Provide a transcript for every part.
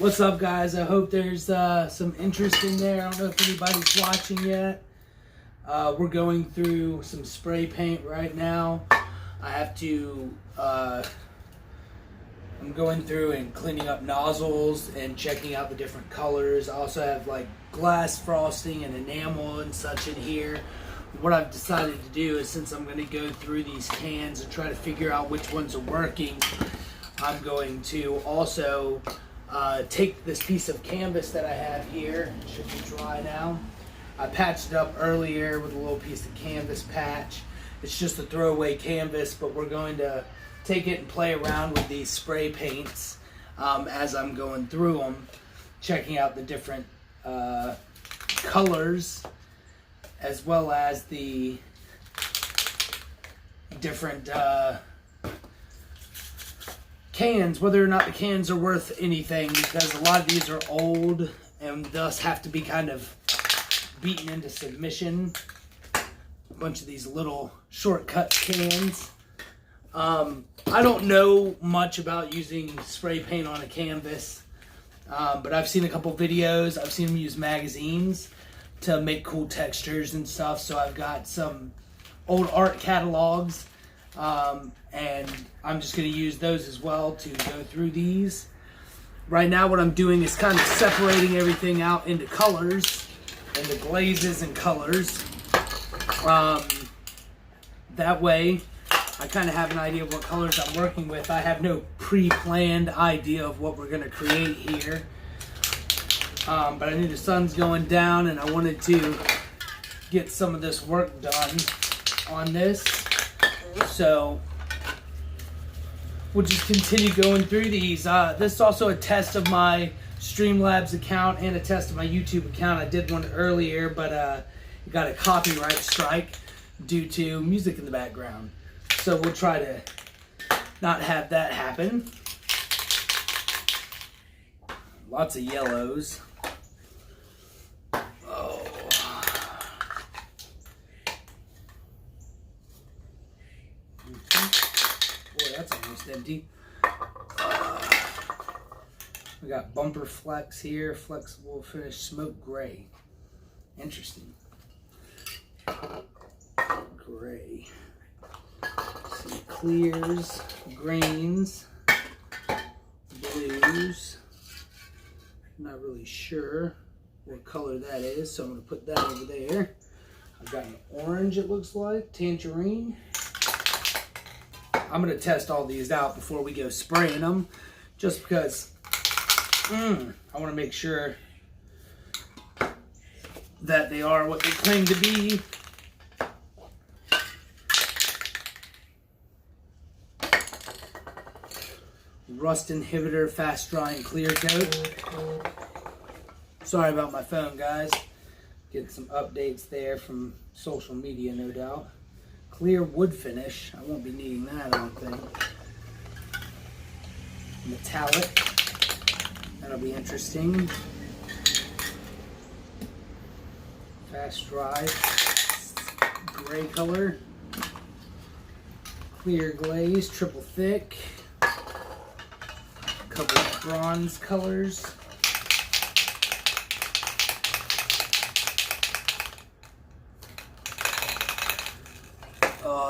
What's up, guys? I hope there's some interest in there. I don't know if anybody's watching yet. We're going through some spray paint right now. I have to, I'm going through and cleaning up nozzles and checking out the different colors. I also have like glass frosting and enamel and such in here. What I've decided to do is, since I'm going to go through these cans and try to figure out which ones are working, I'm going to also take this piece of canvas that I have here. It should be dry now. I patched it up earlier with a little piece of canvas patch. It's just a throwaway canvas, but we're going to take it and play around with these spray paints as I'm going through them, checking out the different colors, as well as the different cans, whether or not the cans are worth anything, because a lot of these are old and thus have to be kind of beaten into submission. A bunch of these little shortcut cans. I don't know much about using spray paint on a canvas, but I've seen a couple videos. I've seen them use magazines to make cool textures and stuff, so I've got some old art catalogs, and I'm just going to use those as well to go through these. Right now what I'm doing is kind of separating everything out into colors, into glazes and colors. That way I kind of have an idea of what colors I'm working with. I have no pre-planned idea of what we're going to create here. But I knew the sun's going down and I wanted to get some of this work done on this. So we'll just continue going through these. This is also a test of my Streamlabs account and a test of my YouTube account. I did one earlier, but it got a copyright strike due to music in the background. So we'll try to not have that happen. Lots of yellows. Oh. Boy, that's almost empty. We got bumper flex here, flexible finish, smoke gray. Interesting. Gray. Some clears, greens, blues. Not really sure what color that is, so I'm going to put that over there. I've got an orange, it looks like, tangerine. I'm going to test all these out before we go spraying them, just because I want to make sure that they are what they claim to be. Rust inhibitor, fast drying clear coat. Sorry about my phone, guys. Getting some updates there from social media, no doubt. Clear wood finish. I won't be needing that, I don't think. Metallic. That'll be interesting. Fast dry. Gray color. Clear glaze, triple thick. Couple of bronze colors.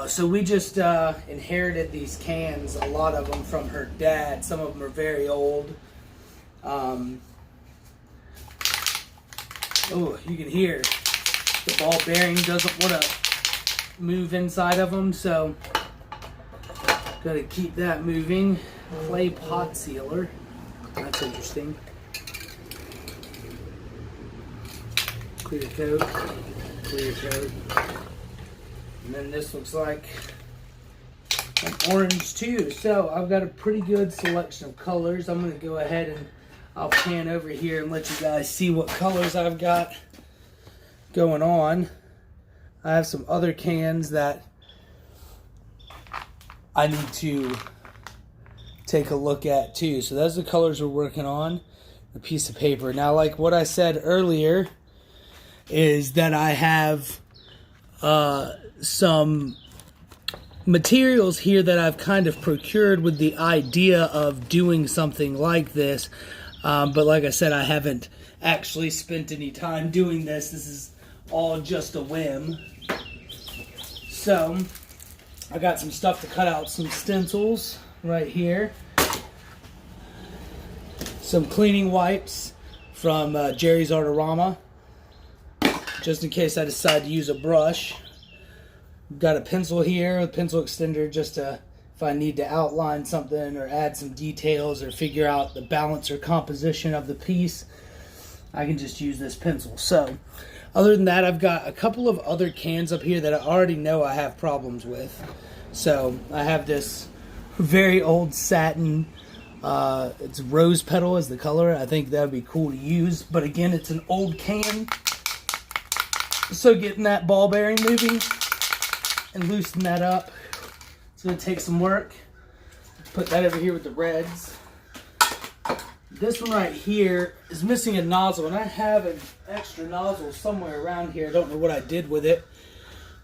So we just inherited these cans, a lot of them from her dad. Some of them are very old. Oh, you can hear the ball bearing doesn't want to move inside of them, so got to keep that moving. Clay pot sealer. That's interesting. Clear coat. Clear coat. And then this looks like an orange too. So I've got a pretty good selection of colors. I'm going to go ahead and I'll pan over here and let you guys see what colors I've got going on. I have some other cans that I need to take a look at too. So those are the colors we're working on. A piece of paper. Now, like what I said earlier, is that I have some materials here that I've kind of procured with the idea of doing something like this. But like I said, I haven't actually spent any time doing this. This is all just a whim. So I got some stuff to cut out, some stencils right here, some cleaning wipes from Jerry's Artorama, just in case I decide to use a brush. Got a pencil here, a pencil extender, just to, if I need to outline something or add some details or figure out the balance or composition of the piece, I can just use this pencil. So other than that, I've got a couple of other cans up here that I already know I have problems with. So I have this very old satin, it's rose petal is the color. I think that would be cool to use, but again, it's an old can. So getting that ball bearing moving and loosen that up, it's going to take some work. Put that over here with the reds. This one right here is missing a nozzle, and I have an extra nozzle somewhere around here. I don't know what I did with it,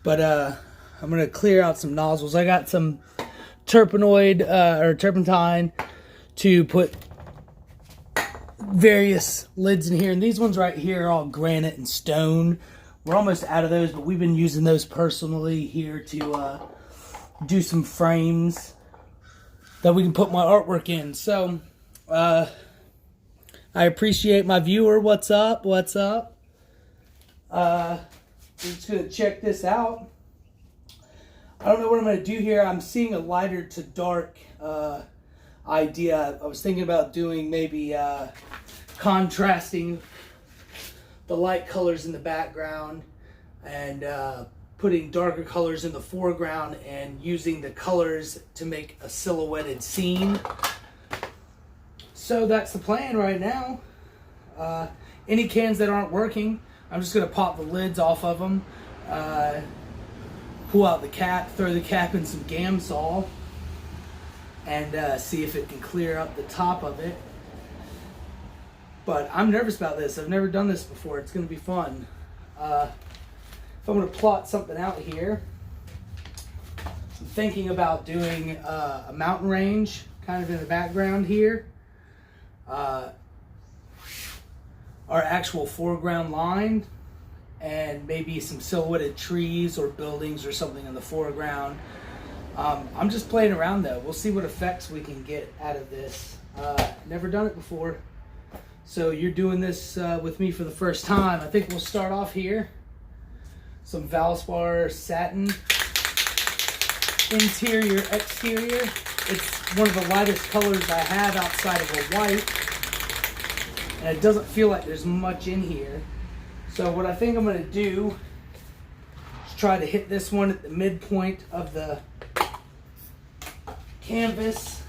but I'm going to clear out some nozzles. I got some turpentine to put various lids in here, and these ones right here are all granite and stone. We're almost out of those, but we've been using those personally here to do some frames that we can put my artwork in. So I appreciate my viewer. What's up? What's up? We're just going to check this out. I don't know what I'm going to do here. I'm seeing a lighter to dark idea. I was thinking about doing maybe contrasting the light colors in the background and putting darker colors in the foreground and using the colors to make a silhouetted scene. So that's the plan right now. Any cans that aren't working, I'm just going to pop the lids off of them, pull out the cap, throw the cap in some Gamsol, and see if it can clear up the top of it. But I'm nervous about this. I've never done this before. It's going to be fun. If I'm going to plot something out here, I'm thinking about doing a mountain range kind of in the background here. Our actual foreground line, and maybe some silhouetted trees or buildings or something in the foreground. I'm just playing around though. We'll see what effects we can get out of this. Never done it before. So you're doing this with me for the first time. I think we'll start off here. Some Valspar satin interior, exterior. It's one of the lightest colors I have outside of a white. And it doesn't feel like there's much in here. So what I think I'm going to do is try to hit this one at the midpoint of the canvas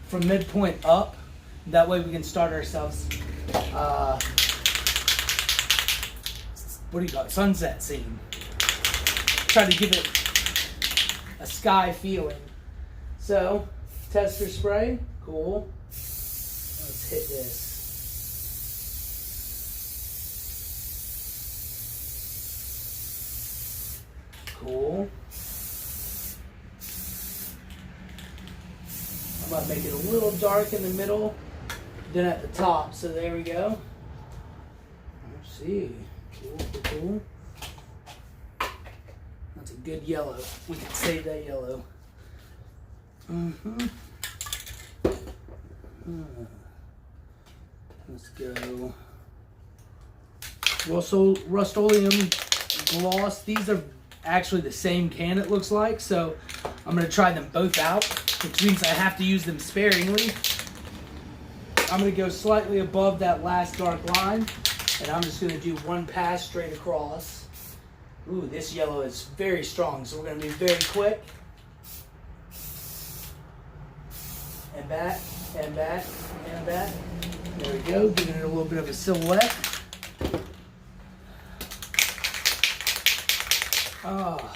from midpoint up. That way we can start ourselves, what do you call it, sunset scene. Try to give it a sky feeling. So, tester spray, cool. Let's hit this. Cool. I'm going to make it a little dark in the middle, then at the top. So there we go. Let's see. Cool, cool. That's a good yellow. We can save that yellow. Let's go. Rust-Oleum gloss. These are actually the same can, it looks like. So I'm going to try them both out, which means I have to use them sparingly. I'm going to go slightly above that last dark line, and I'm just going to do one pass straight across. Ooh, this yellow is very strong, so we're going to be very quick. And back, and back, and back. There we go, giving it a little bit of a silhouette. Oh.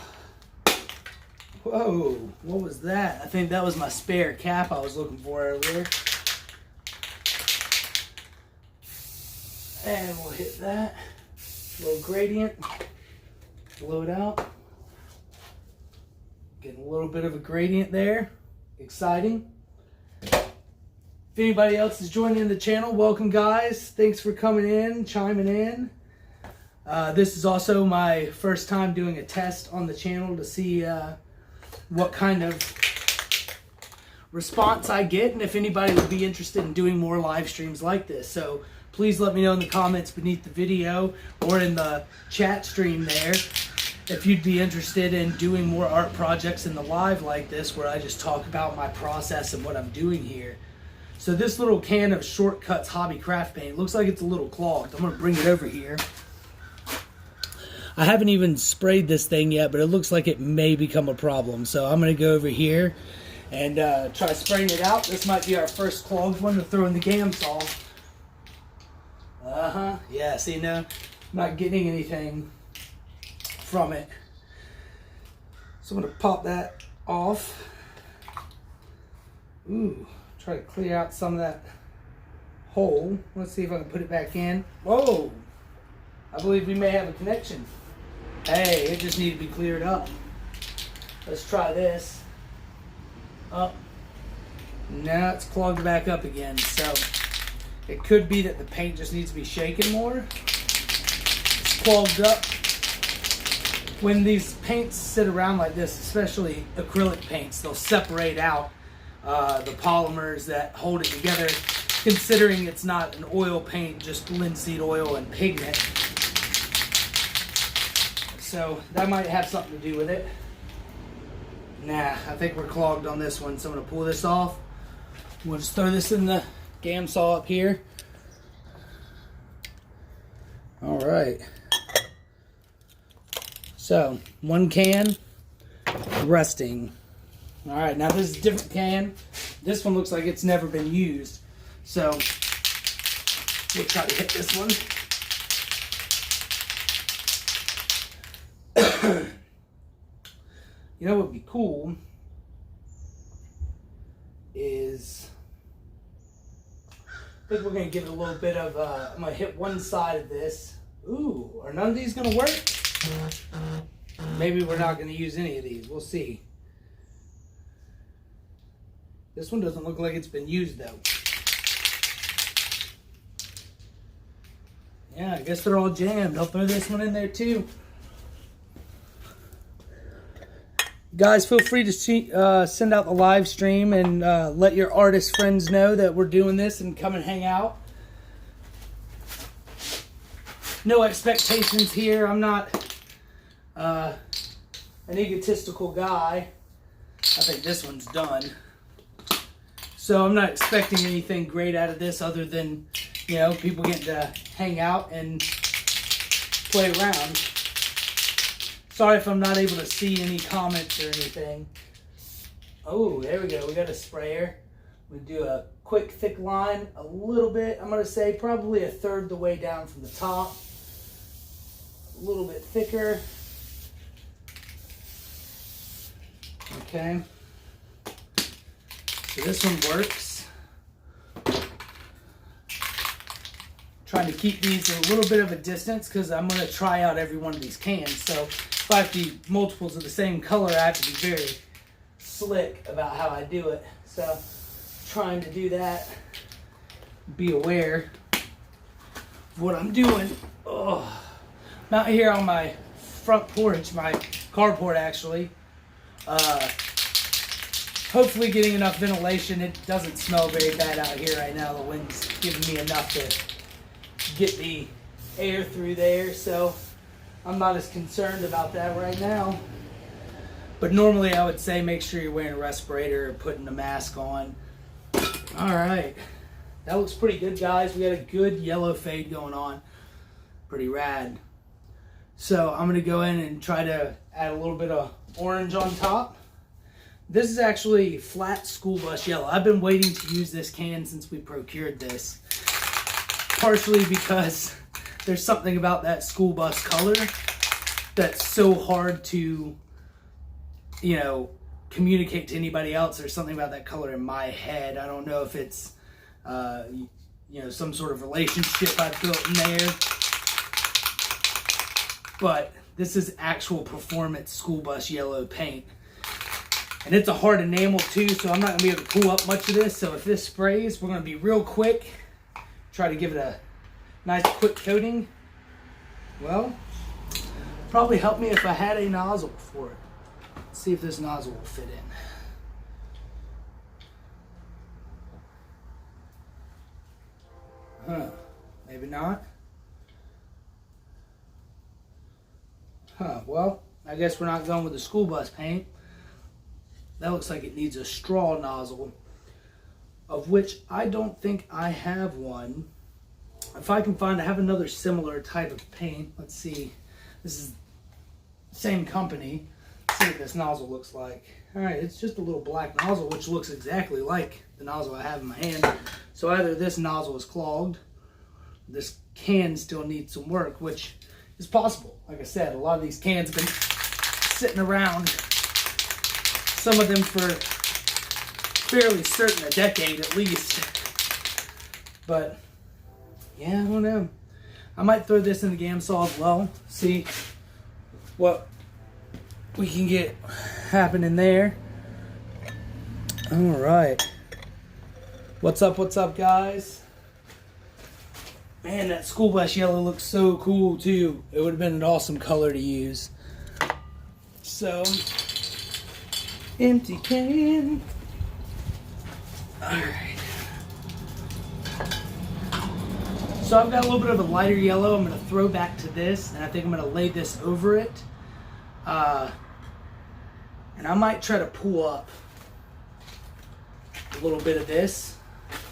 Whoa, what was that? I think that was my spare cap I was looking for earlier. And we'll hit that. A little gradient. Blow it out. Getting a little bit of a gradient there. Exciting. If anybody else is joining the channel, welcome guys. Thanks for coming in, chiming in. This is also my first time doing a test on the channel to see what kind of response I get and if anybody would be interested in doing more live streams like this. So please let me know in the comments beneath the video or in the chat stream there if you'd be interested in doing more art projects in the live like this where I just talk about my process and what I'm doing here. So this little can of Shortcuts Hobby Craft Paint looks like it's a little clogged. I'm going to bring it over here. I haven't even sprayed this thing yet, but it looks like it may become a problem. So I'm going to go over here and try spraying it out. This might be our first clogged one to throw in the gam saw. Yeah, see now, I'm not getting anything from it. So I'm going to pop that off. Ooh, try to clear out some of that hole. Let's see if I can put it back in. Whoa! I believe we may have a connection. Hey, it just needed to be cleared up. Let's try this. Oh, now it's clogged back up again. So it could be that the paint just needs to be shaken more. It's clogged up. When these paints sit around like this, especially acrylic paints, they'll separate out the polymers that hold it together, considering it's not an oil paint, just linseed oil and pigment. So that might have something to do with it. Nah, I think we're clogged on this one, so I'm going to pull this off. We'll just throw this in the gam saw up here. All right. So, one can, resting. All right, now this is a different can. This one looks like it's never been used. So, we'll try to hit this one. You know what would be cool is, I think we're going to give it a little bit of, I'm going to hit one side of this. Ooh, are none of these going to work? Maybe we're not going to use any of these. We'll see. This one doesn't look like it's been used though. Yeah, I guess they're all jammed. I'll throw this one in there too. Guys, feel free to send out the live stream and let your artist friends know that we're doing this and come and hang out. No expectations here. I'm not an egotistical guy. I think this one's done. So I'm not expecting anything great out of this other than, you know, people getting to hang out and play around. Sorry if I'm not able to see any comments or anything. Oh, there we go. We got a sprayer. We do a quick thick line, a little bit. I'm going to say probably a third the way down from the top. A little bit thicker. Okay. So this one works. Trying to keep these a little bit of a distance because I'm going to try out every one of these cans. So if I have to be multiples of the same color, I have to be very slick about how I do it. So trying to do that. Be aware of what I'm doing. Oh, I'm out here on my front porch, my carport actually. Hopefully getting enough ventilation. It doesn't smell very bad out here right now. The wind's giving me enough to get the air through there, so I'm not as concerned about that right now. But normally I would say make sure you're wearing a respirator or putting a mask on. Alright, that looks pretty good, guys. We got a good yellow fade going on. Pretty rad. So I'm going to go in and try to add a little bit of orange on top. This is actually flat school bus yellow. I've been waiting to use this can since we procured this. Partially because there's something about that school bus color that's so hard to, you know, communicate to anybody else. There's something about that color in my head. I don't know if it's, you know, some sort of relationship I've built in there. But this is actual performance school bus yellow paint. And it's a hard enamel too, so I'm not going to be able to pull up much of this. So if this sprays, we're going to be real quick. Try to give it a nice quick coating. Well, probably help me if I had a nozzle for it. Let's see if this nozzle will fit in. Huh, maybe not. Huh, well, I guess we're not going with the school bus paint. That looks like it needs a straw nozzle, of which I don't think I have one. If I can find, I have another similar type of paint. Let's see. This is the same company. Let's see what this nozzle looks like. All right, it's just a little black nozzle, which looks exactly like the nozzle I have in my hand. So either this nozzle is clogged, this can still needs some work, which is possible. Like I said, a lot of these cans have been sitting around, some of them for fairly certain a decade at least. But yeah, I don't know. I might throw this in the GAMSaw as well, see what we can get happening there. All right. What's up, guys? Man, that school bus yellow looks so cool too. It would have been an awesome color to use. So, empty can. All right. So I've got a little bit of a lighter yellow. I'm going to throw back to this, and I think I'm going to lay this over it. And I might try to pull up a little bit of this.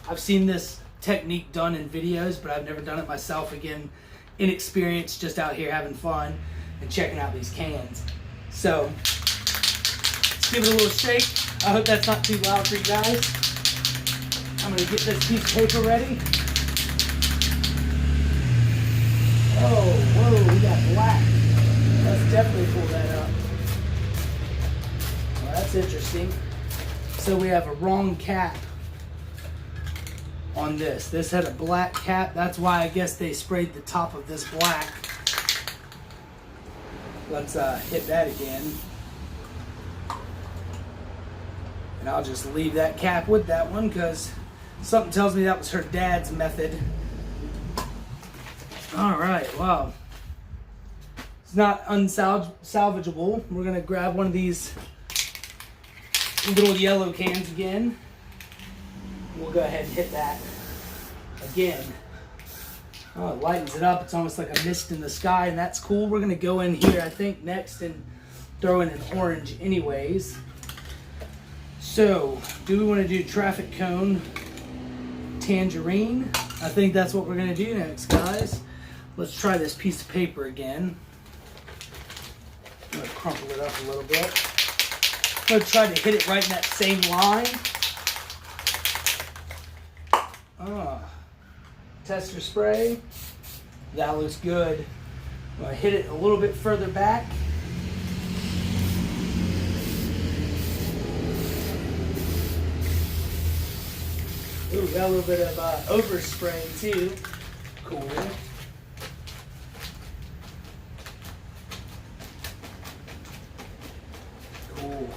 I've seen this technique done in videos, but I've never done it myself. Again, inexperienced, just out here having fun and checking out these cans. So let's give it a little shake. I hope that's not too loud for you guys. I'm going to get this piece of paper ready. Oh, whoa, we got black. Let's definitely pull that up. Well, that's interesting. So we have a wrong cap on this. This had a black cap. That's why I guess they sprayed the top of this black. Let's hit that again. And I'll just leave that cap with that one because something tells me that was her dad's method. All right, wow. It's not unsalvageable. We're gonna grab one of these little yellow cans again. We'll go ahead and hit that again. Oh, it lightens it up. It's almost like a mist in the sky, and that's cool. We're gonna go in here, I think, next and throw in an orange anyways. So, do we wanna do traffic cone tangerine? I think that's what we're gonna do next, guys. Let's try this piece of paper again. I'm gonna crumple it up a little bit. I'm gonna try to hit it right in that same line. Tester spray. That looks good. I'm gonna hit it a little bit further back. Ooh, got a little bit of overspray too. Cool. Cool.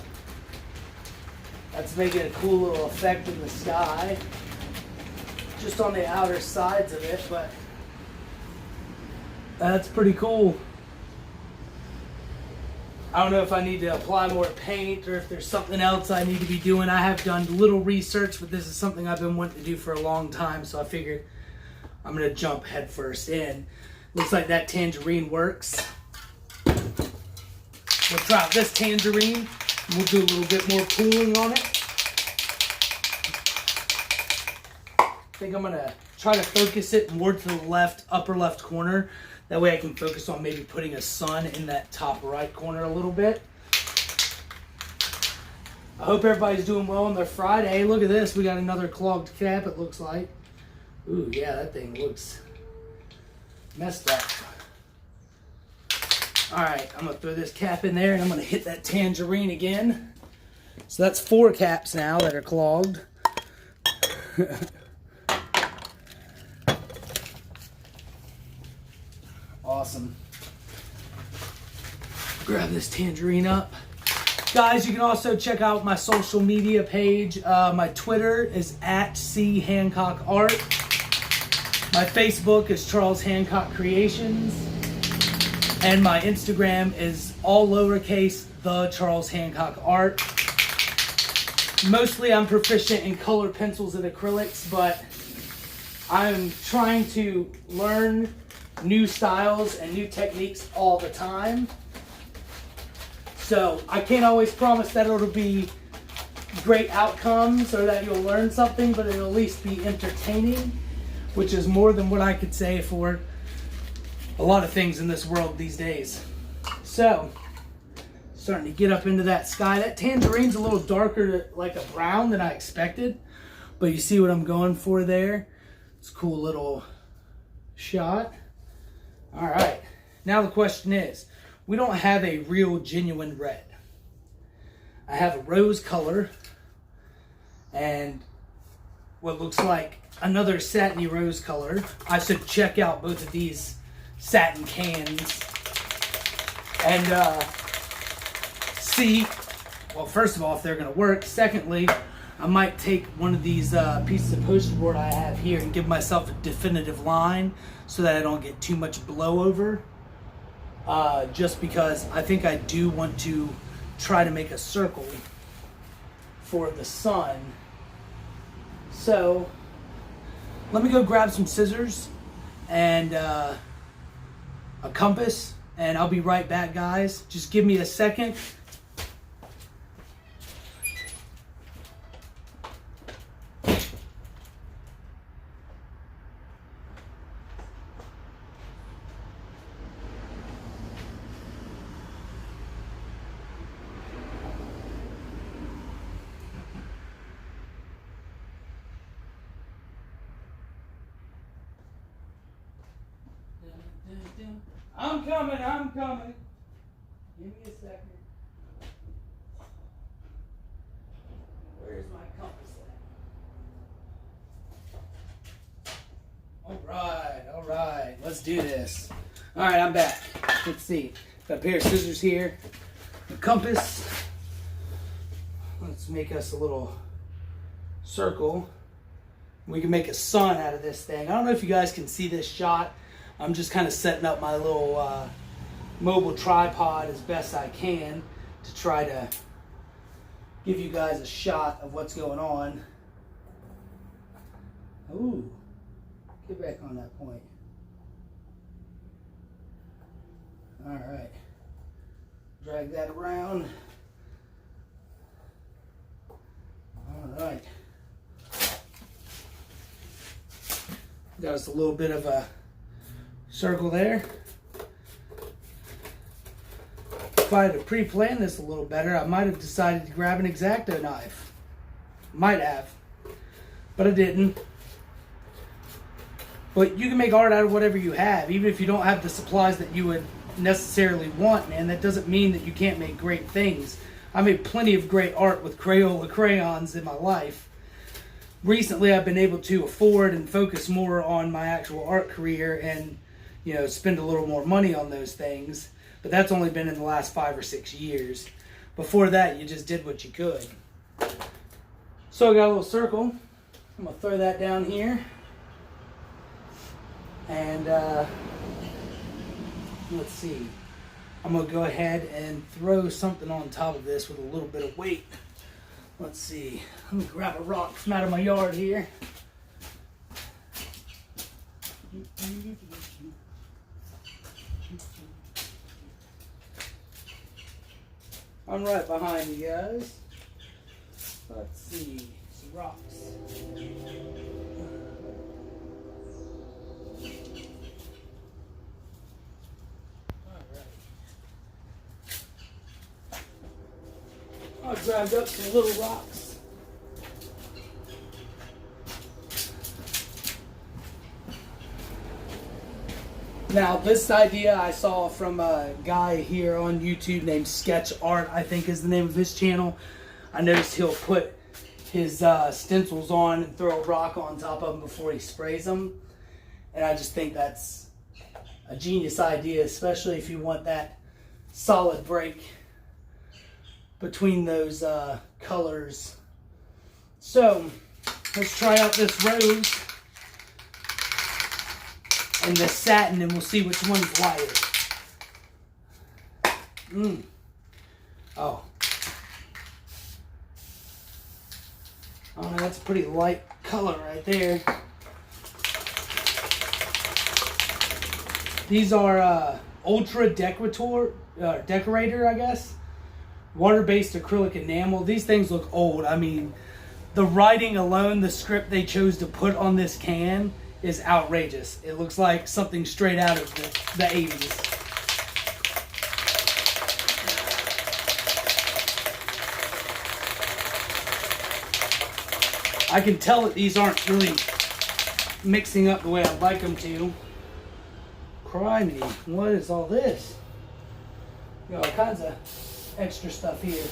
That's making a cool little effect in the sky. Just on the outer sides of it, but that's pretty cool. I don't know if I need to apply more paint or if there's something else I need to be doing. I have done little research, but this is something I've been wanting to do for a long time, so I figured I'm gonna jump head first in. Looks like that tangerine works. We'll try out this tangerine. We'll do a little bit more cooling on it. I think I'm gonna try to focus it more to the left, upper left corner. That way I can focus on maybe putting a sun in that top right corner a little bit. I hope everybody's doing well on their Friday. Look at this, we got another clogged cap, it looks like. Ooh, yeah, that thing looks messed up. All right, I'm gonna throw this cap in there and I'm gonna hit that tangerine again. So that's 4 caps now that are clogged. Awesome. Grab this tangerine up. Guys, you can also check out my social media page. My Twitter is @CHancockArt. My Facebook is Charles Hancock Creations. And my Instagram is all lowercase, the Charles Hancock Art. Mostly I'm proficient in colored pencils and acrylics, but I'm trying to learn new styles and new techniques all the time. So I can't always promise that it'll be great outcomes or that you'll learn something, but it'll at least be entertaining, which is more than what I could say for a lot of things in this world these days. So, starting to get up into that sky. That tangerine's a little darker, like a brown, than I expected, but you see what I'm going for there? It's a cool little shot. All right, now the question is, we don't have a real genuine red. I have a rose color and what looks like another satiny rose color. I should check out both of these satin cans and see, well, first of all, if they're gonna work. Secondly, I might take one of these pieces of poster board I have here and give myself a definitive line so that I don't get too much blowover. Just because I think I do want to try to make a circle for the sun. So let me go grab some scissors and a compass, and I'll be right back, guys. Just give me a second. I'm coming. Give me a second. Where's my compass at? All right. Let's do this. All right, I'm back. Let's see. Got a pair of scissors here. A compass. Let's make us a little circle. We can make a sun out of this thing. I don't know if you guys can see this shot. I'm just kind of setting up my little mobile tripod as best I can to try to give you guys a shot of what's going on. Ooh, get back on that point. All right, drag that around. All right, got us a little bit of a circle there. If I had to pre-plan this a little better, I might have decided to grab an X-Acto knife. Might have, but I didn't. But you can make art out of whatever you have, even if you don't have the supplies that you would necessarily want, man. That doesn't mean that you can't make great things. I made plenty of great art with Crayola crayons in my life. Recently, I've been able to afford and focus more on my actual art career and, you know, spend a little more money on those things. But that's only been in the last 5 or 6 years. Before that, you just did what you could. So I got a little circle. I'm gonna throw that down here. And let's see. I'm gonna go ahead and throw something on top of this with a little bit of weight. Let's see. Let me grab a rock from out of my yard here. I'm right behind you guys. Let's see. Some rocks. I grabbed up some little rocks. Now, this idea I saw from a guy here on YouTube named Sketch Art, I think is the name of his channel. I noticed he'll put his stencils on and throw a rock on top of them before he sprays them. And I just think that's a genius idea, especially if you want that solid break between those colors. So let's try out this rose and the satin, and we'll see which one's lighter. Oh, that's a pretty light color right there. These are Ultra Decorator, I guess. Water-based acrylic enamel. These things look old. I mean, the writing alone, the script they chose to put on this can is outrageous. It looks like something straight out of the 80s. I can tell that these aren't really mixing up the way I'd like them to. Criminy, what is all this? Got all kinds of extra stuff here.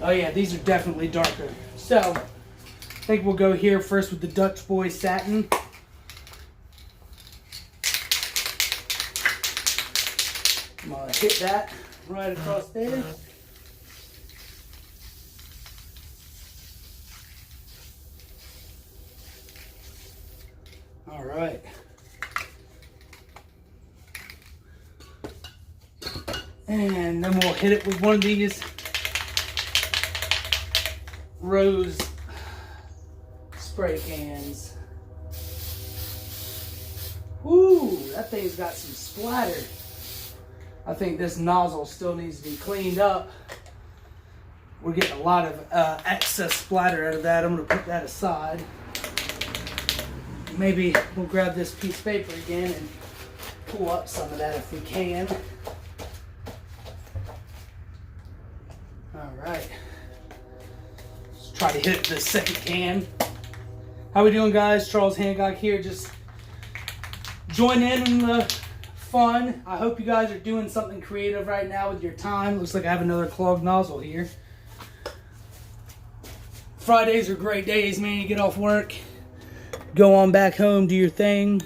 Oh yeah, these are definitely darker. So, I think we'll go here first with the Dutch Boy Satin. I'm gonna hit that right across there. All right. And then we'll hit it with one of these rose spray cans. Woo, that thing's got some splatter. I think this nozzle still needs to be cleaned up. We're getting a lot of excess splatter out of that. I'm gonna put that aside. Maybe we'll grab this piece of paper again and pull up some of that if we can. All right. Let's try to hit the second can. How we doing, guys? Charles Hancock here. Just join in the fun. I hope you guys are doing something creative right now with your time. Looks like I have another clogged nozzle here. Fridays are great days, man. You get off work, go on back home, do your thing.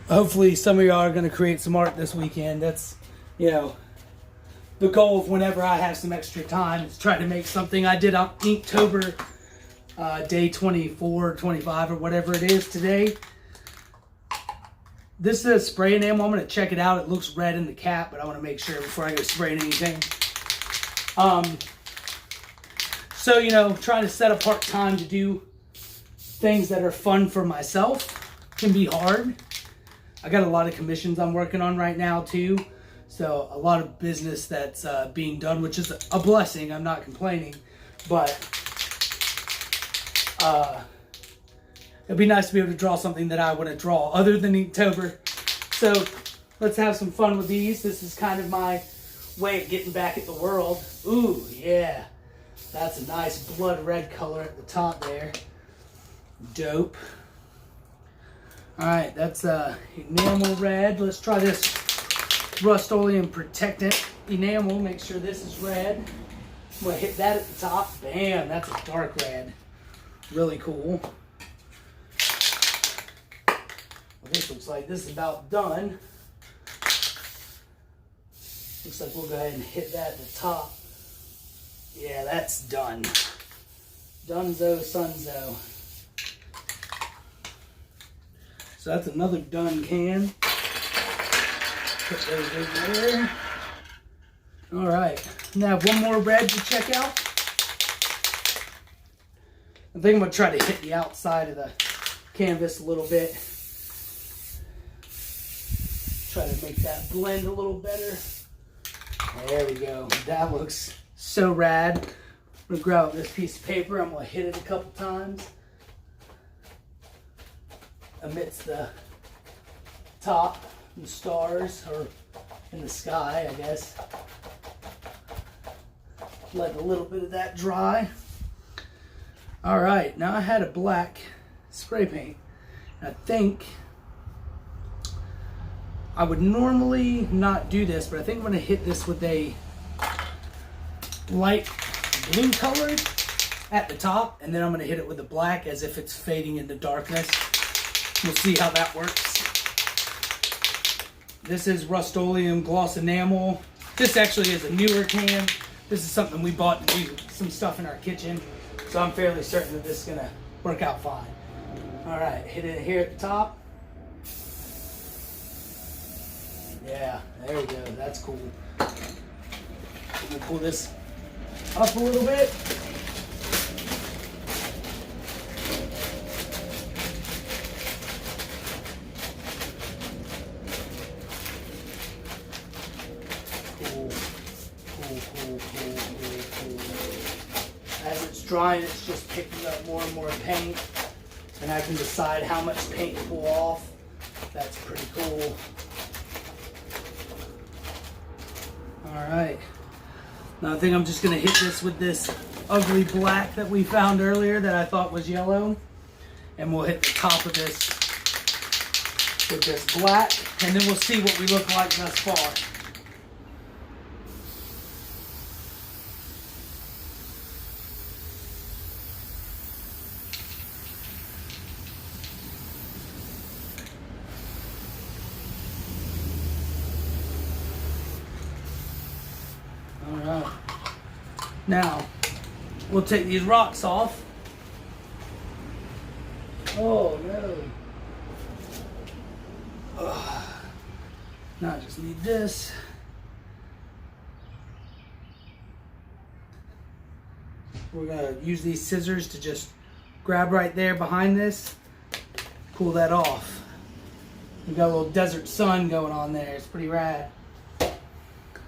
Hopefully some of y'all are going to create some art this weekend. That's, you know, the goal of whenever I have some extra time is try to make something. I did on Inktober day 24, 25, or whatever it is today. This is a spray enamel. I'm going to check it out. It looks red in the cap, but I want to make sure before I go spraying anything. So, you know, trying to set apart time to do things that are fun for myself can be hard. I got a lot of commissions I'm working on right now too. So a lot of business that's being done, which is a blessing. I'm not complaining, but it'd be nice to be able to draw something that I want to draw other than Inktober. So let's have some fun with these. This is kind of my way of getting back at the world. Ooh, yeah. That's a nice blood red color at the top there. Dope. Alright, that's enamel red. Let's try this Rust-Oleum Protectant enamel. Make sure this is red. I'm going to hit that at the top. Bam, that's a dark red. Really cool. Well, this looks like this is about done. Looks like we'll go ahead and hit that at the top. Yeah, that's done. Dunzo Sunzo. So that's another done can. Put those over there. All right. Now one more red to check out. I think I'm going to try to hit the outside of the canvas a little bit. Try to make that blend a little better. There we go. That looks so rad. I'm going to grab this piece of paper. I'm going to hit it a couple times amidst the top and stars, or in the sky, I guess. Let a little bit of that dry. All right, now I had a black spray paint. I think I would normally not do this, but I think I'm going to hit this with a light blue color at the top, and then I'm going to hit it with a black as if it's fading into darkness. We'll see how that works. This is Rust-Oleum gloss enamel. This actually is a newer can. This is something we bought to do some stuff in our kitchen. So I'm fairly certain that this is gonna work out fine. All right, hit it here at the top. Yeah, there we go, that's cool. We'll pull this up a little bit. Cool. As it's drying, it's just picking up more and more paint, and I can decide how much paint to pull off. That's pretty cool. All right. Now I think I'm just gonna hit this with this ugly black that we found earlier that I thought was yellow, and we'll hit the top of this with this black, and then we'll see what we look like thus far. All right. Now, we'll take these rocks off. Oh no. Now I just need this. We're gonna use these scissors to just grab right there behind this, pull that off. We've got a little desert sun going on there. It's pretty rad.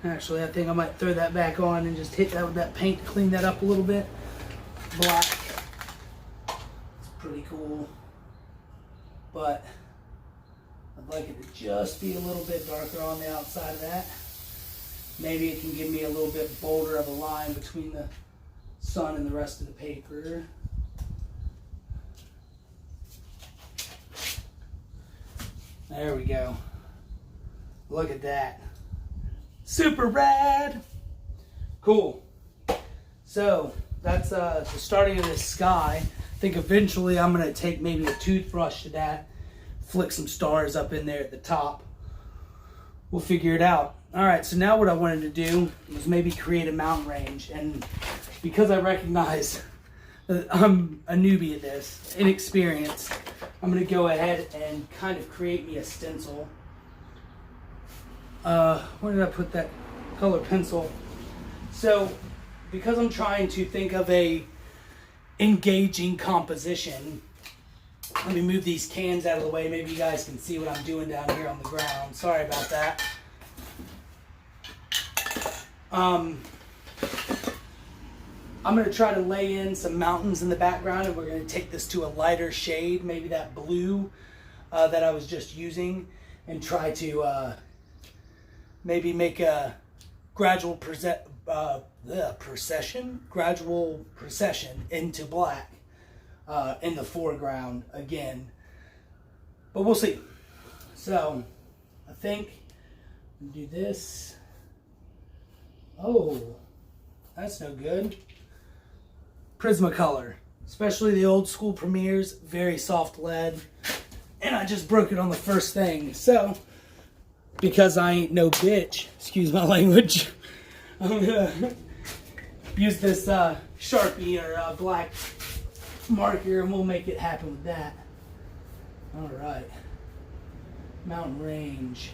Actually, I think I might throw that back on and just hit that with that paint to clean that up a little bit. Black. It's pretty cool. But I'd like it to just be a little bit darker on the outside of that. Maybe it can give me a little bit bolder of a line between the sun and the rest of the paper. There we go. Look at that. Super rad. Cool. So that's the starting of this sky. I think eventually I'm gonna take maybe a toothbrush to that, flick some stars up in there at the top. We'll figure it out. All right, so now what I wanted to do was maybe create a mountain range, and because I recognize that I'm a newbie at this, inexperienced, I'm gonna go ahead and kind of create me a stencil. Where did I put that color pencil? So, because I'm trying to think of a engaging composition, let me move these cans out of the way. Maybe you guys can see what I'm doing down here on the ground. Sorry about that. I'm going to try to lay in some mountains in the background, and we're going to take this to a lighter shade, maybe that blue that I was just using, and try to maybe make a gradual procession into black in the foreground again. But we'll see. So I think I'll do this. Oh, that's no good. Prismacolor, especially the old school Premiers, very soft lead, and I just broke it on the first thing. So because I ain't no bitch, excuse my language, I'm gonna use this Sharpie or black marker, and we'll make it happen with that. All right, mountain range.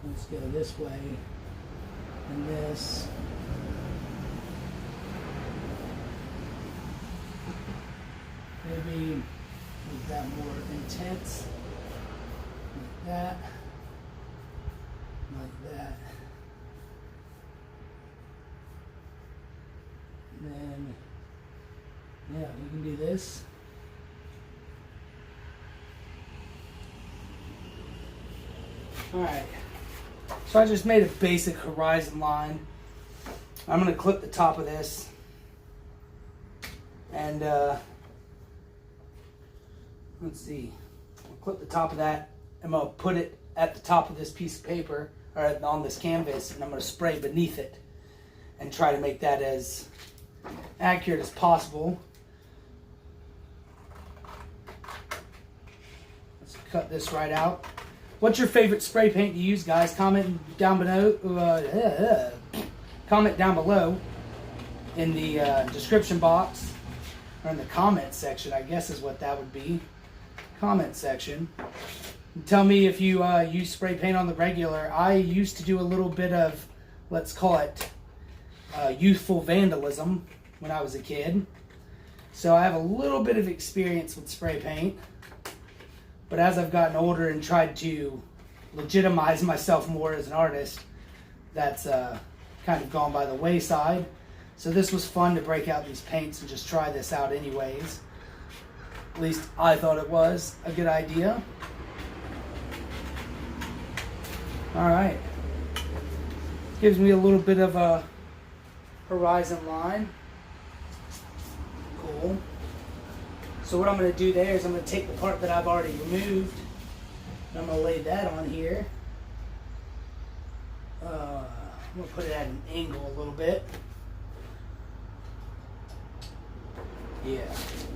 Let's go this way and this. Maybe make that more intense. Like that. Like that. And then, yeah, we can do this. Alright. So I just made a basic horizon line. I'm going to clip the top of this. And, let's see. I'll clip the top of that. I'm going to put it at the top of this piece of paper, or on this canvas, and I'm going to spray beneath it and try to make that as accurate as possible. Let's cut this right out. What's your favorite spray paint to use, guys? Comment down below. Comment down below in the description box, or in the comment section, I guess is what that would be. Comment section. Tell me if you use spray paint on the regular. I used to do a little bit of, let's call it, youthful vandalism when I was a kid. So I have a little bit of experience with spray paint. But as I've gotten older and tried to legitimize myself more as an artist, that's kind of gone by the wayside. So this was fun to break out these paints and just try this out anyways. At least I thought it was a good idea. Alright. Gives me a little bit of a horizon line. Cool. So what I'm going to do there is I'm going to take the part that I've already removed, and I'm going to lay that on here. I'm going to put it at an angle a little bit. Yeah,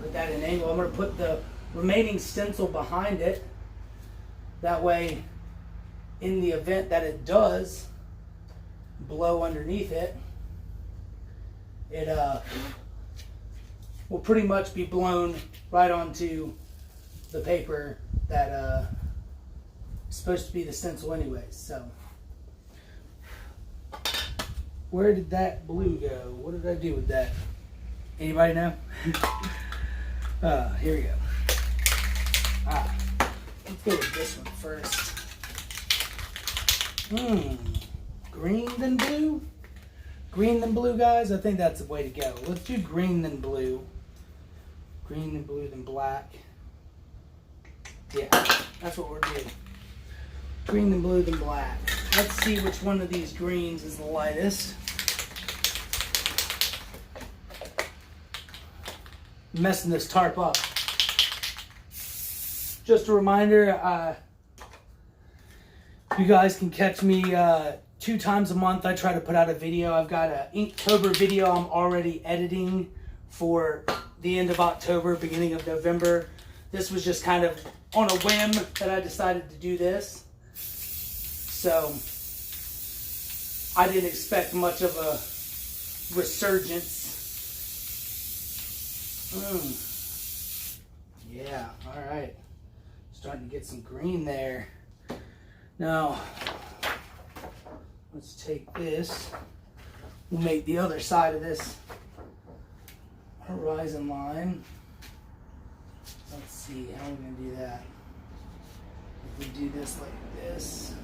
put that at an angle. I'm going to put the remaining stencil behind it. That way, in the event that it does blow underneath it, it will pretty much be blown right onto the paper that is supposed to be the stencil anyways. So, where did that blue go? What did I do with that? Anybody know? Here we go. Let's go with this one first. Green then blue? Green then blue, guys? I think that's the way to go. Let's do green then blue. Green then blue then black. Yeah, that's what we're doing. Green then blue then black. Let's see which one of these greens is the lightest. Messing this tarp up. Just a reminder, you guys can catch me 2 times a month. I try to put out a video. I've got an Inktober video I'm already editing for the end of October, beginning of November. This was just kind of on a whim that I decided to do this. So I didn't expect much of a resurgence. Yeah, all right. Starting to get some green there. Now, let's take this. We'll make the other side of this horizon line. Let's see, how are we going to do that? If we do this like this,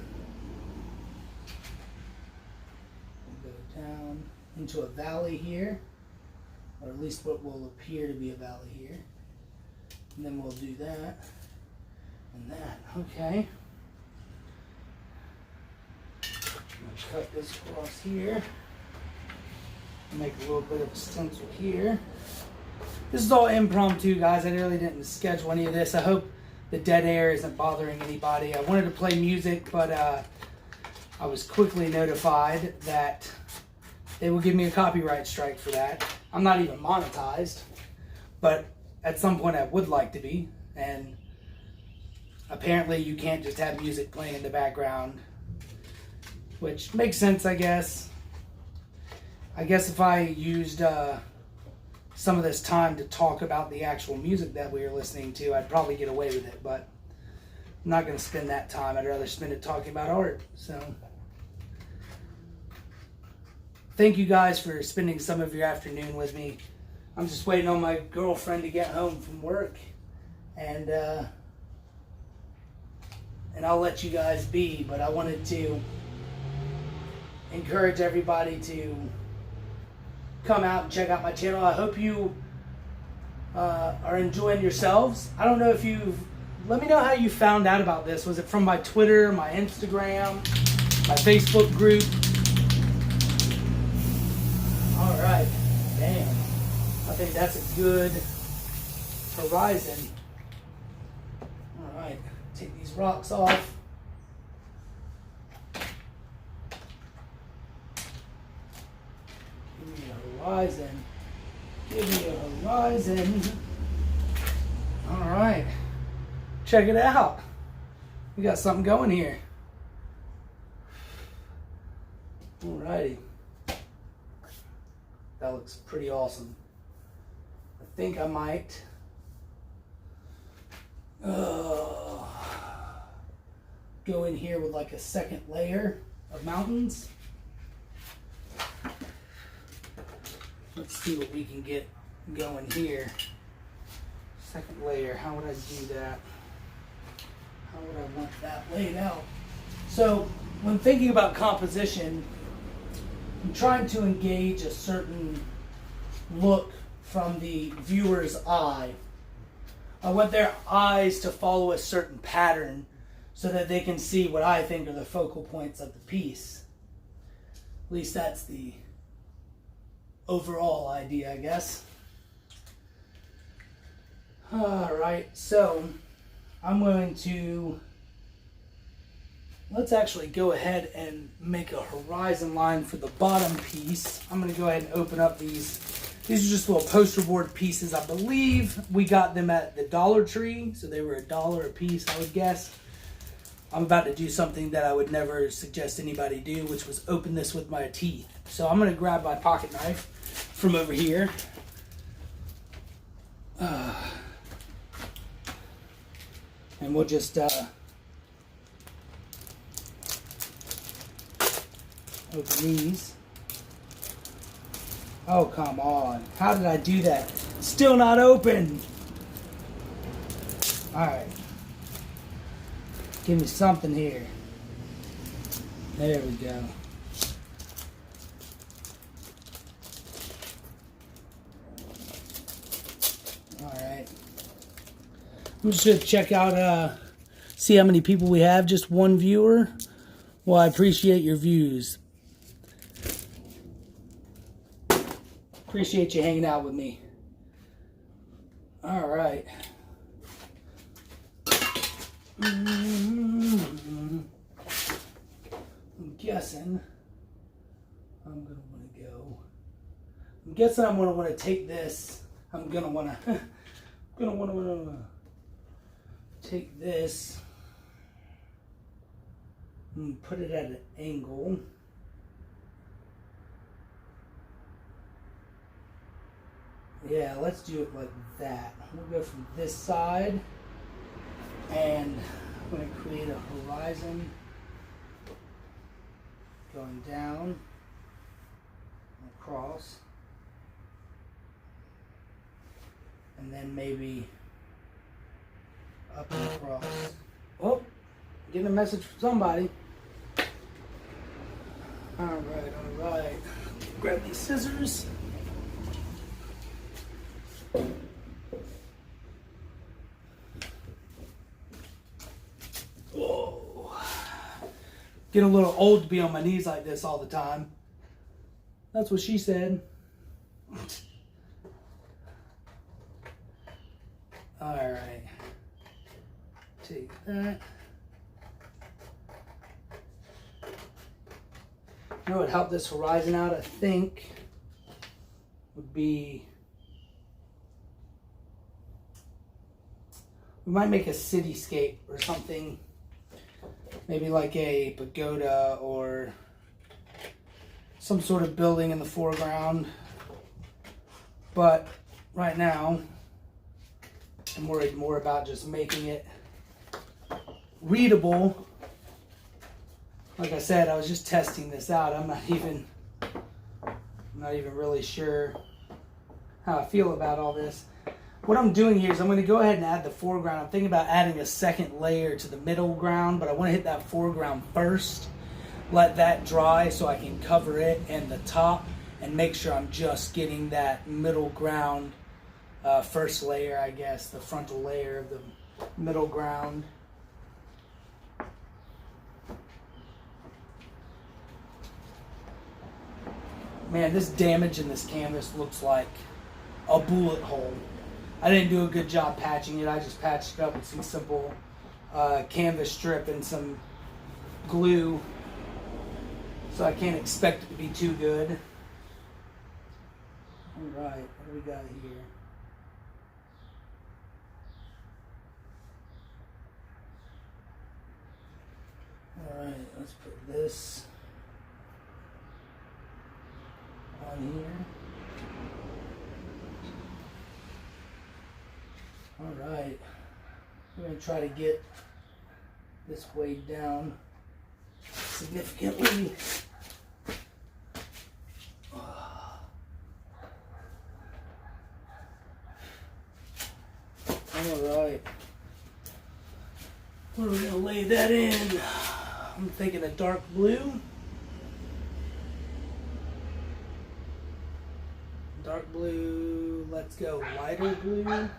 we'll go down into a valley here, or at least what will appear to be a valley here. And then we'll do that and that. Okay. Cut this across here. Make a little bit of a stencil here. This is all impromptu, guys. I really didn't schedule any of this. I hope the dead air isn't bothering anybody. I wanted to play music, but I was quickly notified that they will give me a copyright strike for that. I'm not even monetized, but at some point I would like to be. And apparently you can't just have music playing in the background, which makes sense, I guess. I guess if I used some of this time to talk about the actual music that we were listening to, I'd probably get away with it, but I'm not going to spend that time. I'd rather spend it talking about art. So thank you guys for spending some of your afternoon with me. I'm just waiting on my girlfriend to get home from work, and I'll let you guys be, but I wanted to encourage everybody to come out and check out my channel. I hope you are enjoying yourselves. I don't know if let me know how you found out about this. Was it from my Twitter, my Instagram, my Facebook group? All right, damn. I think that's a good horizon. All right, take these rocks off. Horizon. Give me a horizon. All right. Check it out. We got something going here. Alrighty. That looks pretty awesome. I think I might go in here with like a second layer of mountains. Let's see what we can get going here. Second layer, how would I do that? How would I want that laid out? So when thinking about composition, I'm trying to engage a certain look from the viewer's eye. I want their eyes to follow a certain pattern so that they can see what I think are the focal points of the piece. At least that's the overall idea, I guess. Alright, so I'm going to, let's actually go ahead and make a horizon line for the bottom piece. I'm going to go ahead and open up these. These are just little poster board pieces. I believe we got them at the Dollar Tree, so they were $1 a piece, I would guess. I'm about to do something that I would never suggest anybody do, which was open this with my teeth. So I'm going to grab my pocket knife from over here. And we'll just open these. Oh, come on. How did I do that? Still not open. Alright. Give me something here. There we go. Alright. I'm just going to check out, see how many people we have. Just one viewer. Well, I appreciate your views. Appreciate you hanging out with me. Alright. I'm guessing I'm going to want to go. I'm guessing I'm going to want to take this. I'm going to want to take this and put it at an angle. Yeah, let's do it like that. We'll go from this side, and I'm going to create a horizon going down, across, and then maybe up and across. Oh, getting a message from somebody. Alright, alright. Grab these scissors. Whoa. Getting a little old to be on my knees like this all the time. That's what she said. Alright. Take that. You know what helped this horizon out, I think, would be, we might make a cityscape or something, maybe like a pagoda or some sort of building in the foreground. But right now, I'm worried more about just making it readable. Like I said, I was just testing this out. I'm not even really sure how I feel about all this. What I'm doing here is I'm going to go ahead and add the foreground. I'm thinking about adding a second layer to the middle ground, but I want to hit that foreground first. Let that dry so I can cover it and the top and make sure I'm just getting that middle ground first layer, I guess, the frontal layer of the middle ground. Man, this damage in this canvas looks like a bullet hole. I didn't do a good job patching it. I just patched it up with some simple canvas strip and some glue. So I can't expect it to be too good. All right, what do we got here? Alright, let's put this on here. Alright, we're going to try to get this weighed down significantly. Alright, where are we going to lay that in? I'm thinking a dark blue. Dark blue, let's go lighter blue.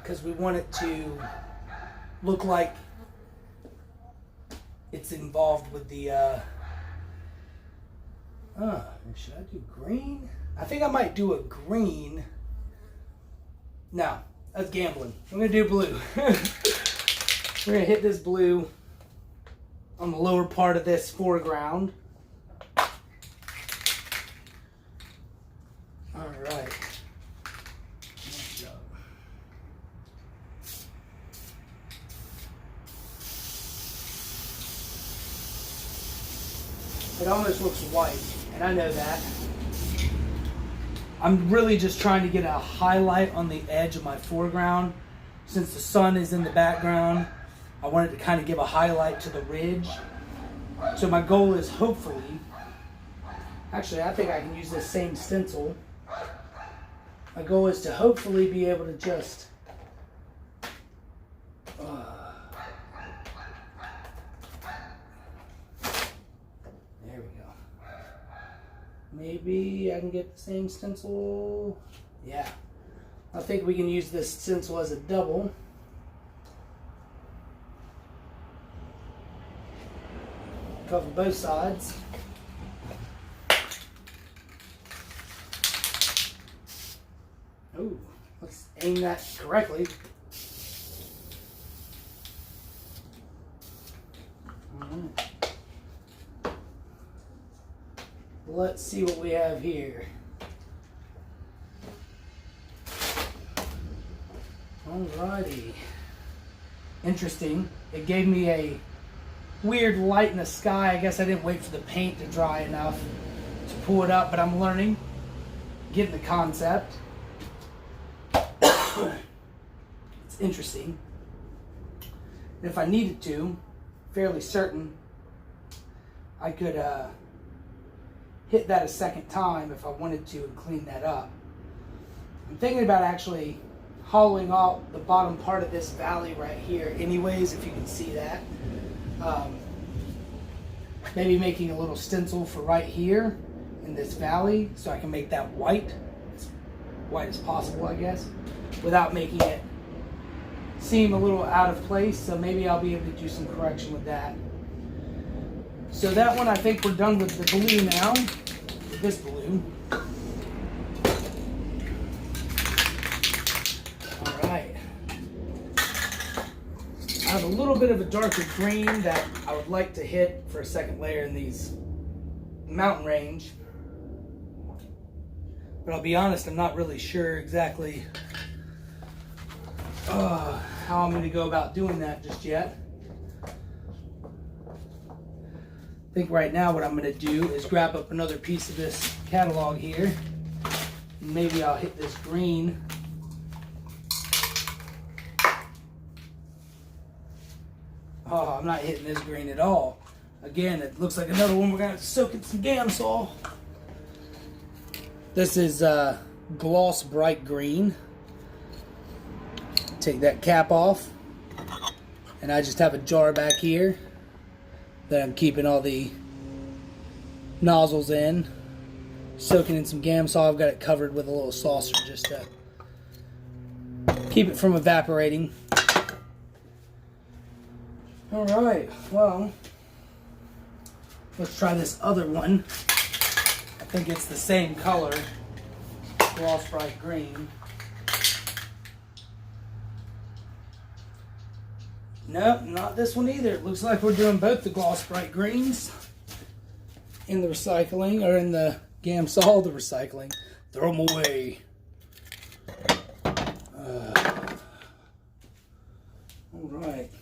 Because we want it to look like it's involved with the, should I do green? I think I might do a green. No, that's gambling. I'm going to do blue. We're going to hit this blue on the lower part of this foreground. All right. It almost looks white, and I know that. I'm really just trying to get a highlight on the edge of my foreground. Since the sun is in the background, I wanted to kind of give a highlight to the ridge. So my goal is hopefully, actually I think I can use this same stencil. My goal is to hopefully be able to just there we go. Maybe I can get the same stencil. Yeah, I think we can use this stencil as a double. Cover both sides. Oh, let's aim that correctly. All right. Let's see what we have here. Alrighty. Interesting. It gave me a weird light in the sky. I guess I didn't wait for the paint to dry enough to pull it up, but I'm learning, getting the concept. It's interesting. And if I needed to, fairly certain, I could hit that a second time if I wanted to and clean that up. I'm thinking about actually hollowing out the bottom part of this valley right here anyways, if you can see that. Maybe making a little stencil for right here in this valley so I can make that white, as white as possible I guess, without making it seem a little out of place. So maybe I'll be able to do some correction with that. So that one, I think we're done with the blue now, with this blue. Alright. I have a little bit of a darker green that I would like to hit for a second layer in these mountain range. But I'll be honest, I'm not really sure exactly how I'm going to go about doing that just yet. I think right now what I'm going to do is grab up another piece of this catalog here. And maybe I'll hit this green. Oh, I'm not hitting this green at all. Again, it looks like another one we're going to have to soak in some Gamsol. This is gloss bright green. Take that cap off. And I just have a jar back here that I'm keeping all the nozzles in. Soaking in some Gamsol. I've got it covered with a little saucer just to keep it from evaporating. Alright, well, let's try this other one. I think it's the same color, gloss bright green. Nope, not this one either. It looks like we're doing both the gloss bright greens in the recycling, or in the Gamsol, the recycling. Throw them away. Alright.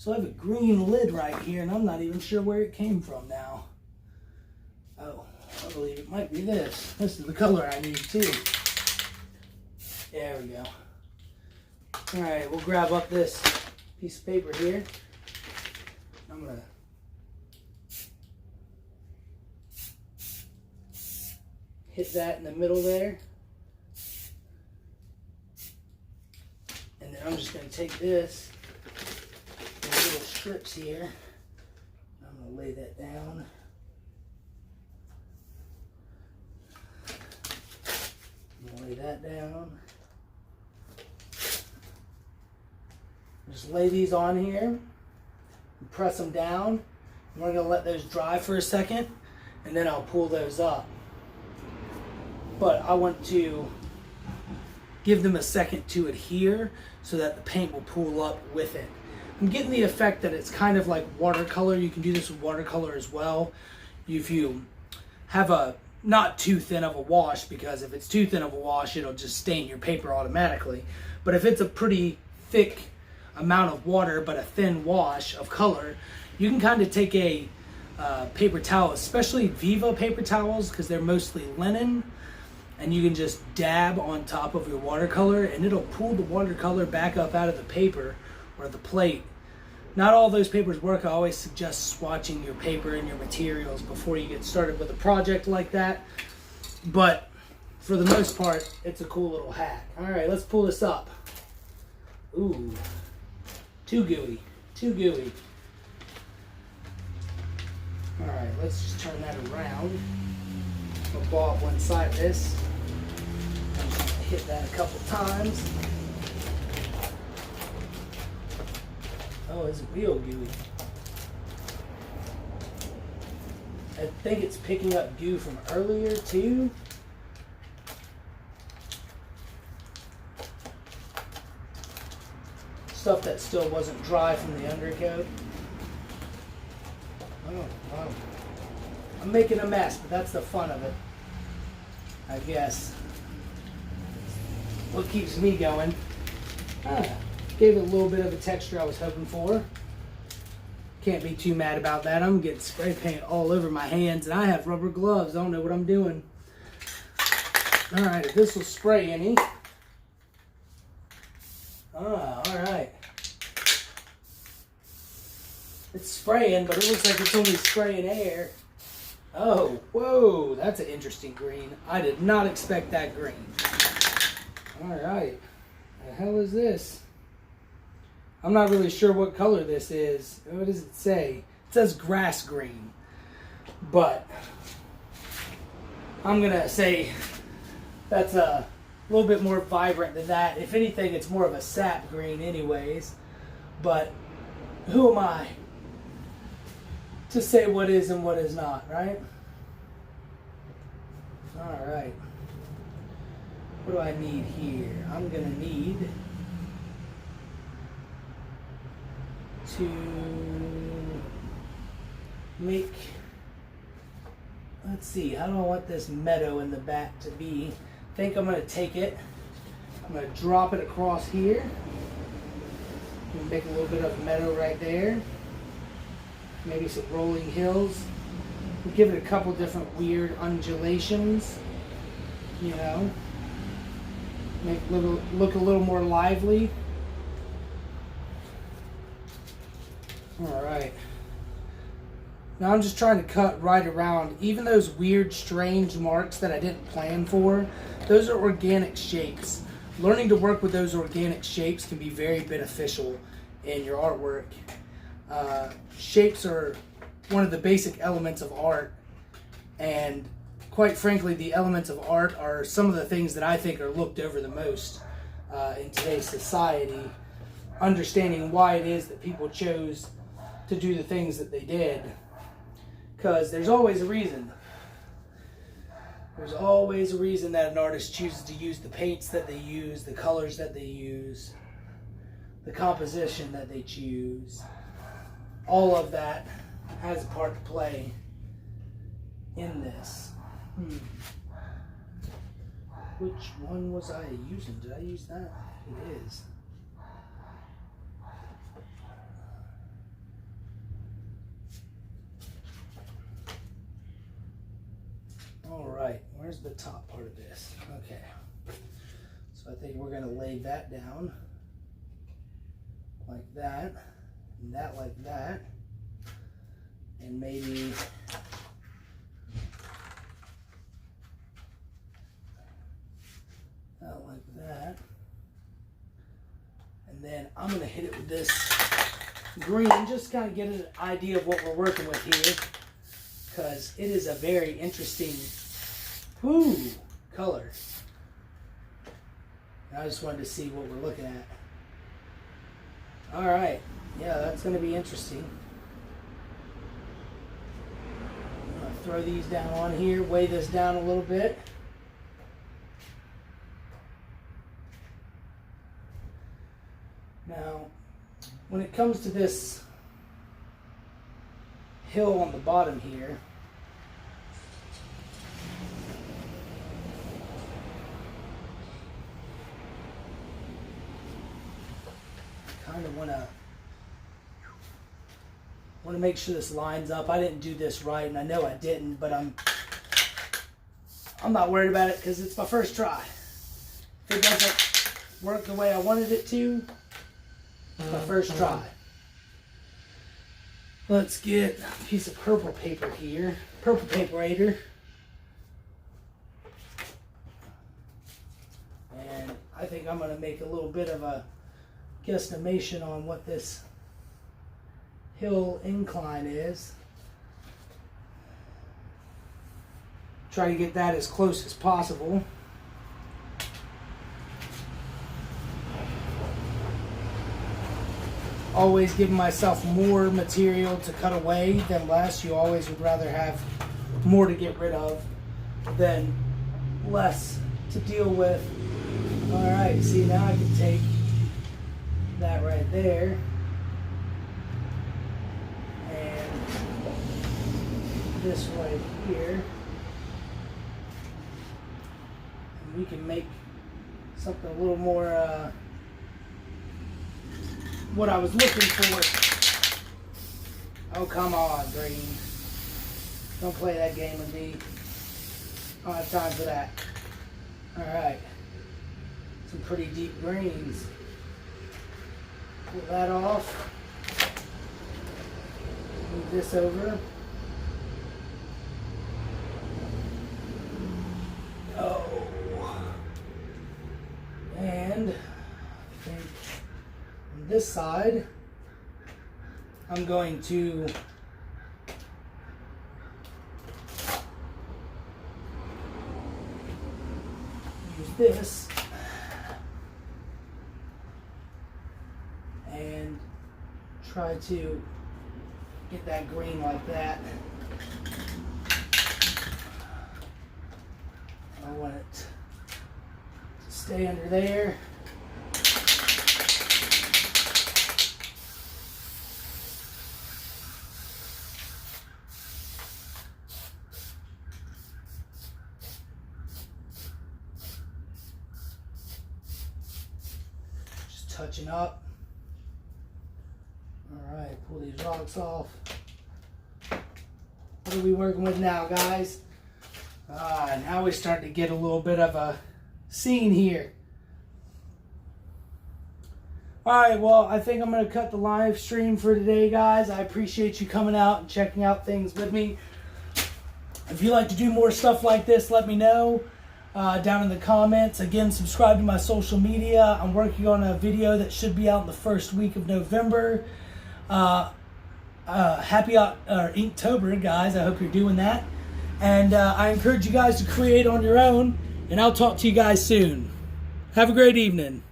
So I have a green lid right here, and I'm not even sure where it came from now. Oh, I believe it might be this. This is the color I need too. There we go. All right, we'll grab up this piece of paper here. I'm gonna hit that in the middle there. And then I'm just gonna take this in little strips here. I'm gonna lay that down. I'm gonna lay that down. Just lay these on here and press them down. And we're gonna let those dry for a second, and then I'll pull those up. But I want to give them a second to adhere so that the paint will pool up with it. I'm getting the effect that it's kind of like watercolor. You can do this with watercolor as well. If you have a not too thin of a wash, because if it's too thin of a wash, it'll just stain your paper automatically. But if it's a pretty thick amount of water but a thin wash of color, you can kind of take a paper towel, especially Viva paper towels, because they're mostly linen, and you can just dab on top of your watercolor and it'll pull the watercolor back up out of the paper or the plate. Not all those papers work. I always suggest swatching your paper and your materials before you get started with a project like that, but for the most part it's a cool little hack. All right, let's pull this up. Ooh, too gooey, too gooey. All right, let's just turn that around. I'll ball up one side of this. Hit that a couple times. Oh, it's real gooey. I think it's picking up goo from earlier too. Stuff that still wasn't dry from the undercoat. Oh, wow. I'm making a mess, but that's the fun of it, I guess. What keeps me going. Gave it a little bit of the texture I was hoping for. Can't be too mad about that. I'm getting spray paint all over my hands, and I have rubber gloves. I don't know what I'm doing. All right, if this will spray any. All right. It's spraying, but it looks like it's only spraying air. Oh, whoa, that's an interesting green. I did not expect that green. All right, the hell is this? I'm not really sure what color this is. What does it say? It says grass green, but I'm gonna say that's a little bit more vibrant than that. If anything, it's more of a sap green anyways, but who am I to say what is and what is not, right? All right. What do I need here? I'm gonna need to make, let's see, how do I want this meadow in the back to be? I think I'm gonna take it, I'm gonna drop it across here. I'm gonna make a little bit of meadow right there. Maybe some rolling hills. We'll give it a couple different weird undulations, you know. Make it look a little more lively. All right. Now I'm just trying to cut right around. Even those weird, strange marks that I didn't plan for, those are organic shapes. Learning to work with those organic shapes can be very beneficial in your artwork. Shapes are one of the basic elements of art, and quite frankly, the elements of art are some of the things that I think are looked over the most in today's society. Understanding why it is that people chose to do the things that they did, because there's always a reason. There's always a reason that an artist chooses to use the paints that they use, the colors that they use, the composition that they choose. All of that has a part to play in this. Which one was I using? Did I use that? It is. where's the top part of this? Okay. So I think we're going to lay that down like that, and that like that, and maybe that like that. And then I'm going to hit it with this green, just kind of get an idea of what we're working with here, because it is a very interesting color. I just wanted to see what we're looking at. All right, yeah, that's going to be interesting. I'm going to throw these down on here, weigh this down a little bit. Now, when it comes to this hill on the bottom here, I kind of want to make sure this lines up. I didn't do this right, and I know I didn't, but I'm not worried about it because it's my first try. If it doesn't work the way I wanted it to, it's my first try. Let's get a piece of purple paper here, purple paperator. And I think I'm going to make a little bit of a guesstimation on what this hill incline is. Try to get that as close as possible. Always giving myself more material to cut away than less. You always would rather have more to get rid of than less to deal with. All right, see, now I can take that right there and this right here, and we can make something a little more what I was looking for. Oh, come on, green. Don't play that game with me. I don't have time for that. All right. Some pretty deep greens. Pull that off. Move this over. Oh. And I think on this side, I'm going to use this and try to get that green like that. I want it to stay under there. Touching up. All right, pull these rocks off. What are we working with now, guys? Now we're starting to get a little bit of a scene here. All right, well, I think I'm going to cut the live stream for today, guys. I appreciate you coming out and checking out things with me. If you'd like to do more stuff like this, let me know. Down in the comments. Again, subscribe to my social media. I'm working on a video that should be out in the first week of November. Happy Inktober, guys. I hope you're doing that. And I encourage you guys to create on your own. And I'll talk to you guys soon. Have a great evening.